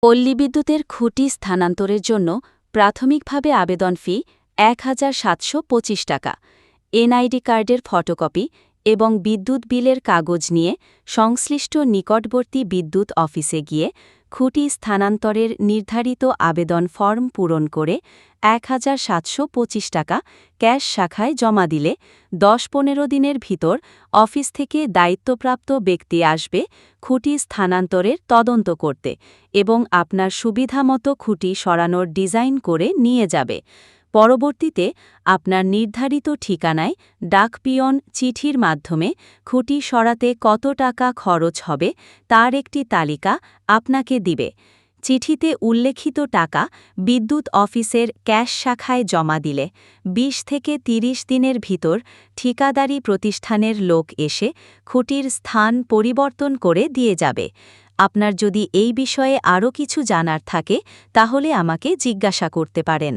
পল্লী বিদ্যুতের খুঁটি স্থানান্তরের জন্য প্রাথমিকভাবে আবেদন ফি ১,৭২৫ টাকা। এনআইডি কার্ডের ফটোকপি এবং বিদ্যুৎ বিলের কাগজ নিয়ে সংশ্লিষ্ট নিকটবর্তী বিদ্যুৎ অফিসে গিয়ে খুঁটি স্থানান্তরের নির্ধারিত আবেদন ফর্ম পূরণ করে ১,৭২৫ টাকা ক্যাশ শাখায় জমা দিলে ১০-১৫ দিনের ভিতর অফিস থেকে দায়িত্বপ্রাপ্ত ব্যক্তি আসবে খুঁটি স্থানান্তরের তদন্ত করতে এবং আপনার সুবিধামতো খুঁটি সরানোর ডিজাইন করে নিয়ে যাবে। পরবর্তীতে আপনার নির্ধারিত ঠিকানায় ডাকপিয়ন চিঠির মাধ্যমে খুঁটি সরাতে কত টাকা খরচ হবে তার একটি তালিকা আপনাকে দিবে। চিঠিতে উল্লেখিত টাকা বিদ্যুৎ অফিসের ক্যাশ শাখায় জমা দিলে ২০ থেকে ৩০ দিনের ভিতর ঠিকাদারি প্রতিষ্ঠানের লোক এসে খুঁটির স্থান পরিবর্তন করে দিয়ে যাবে। আপনার যদি এই বিষয়ে আরও কিছু জানার থাকে তাহলে আমাকে জিজ্ঞাসা করতে পারেন।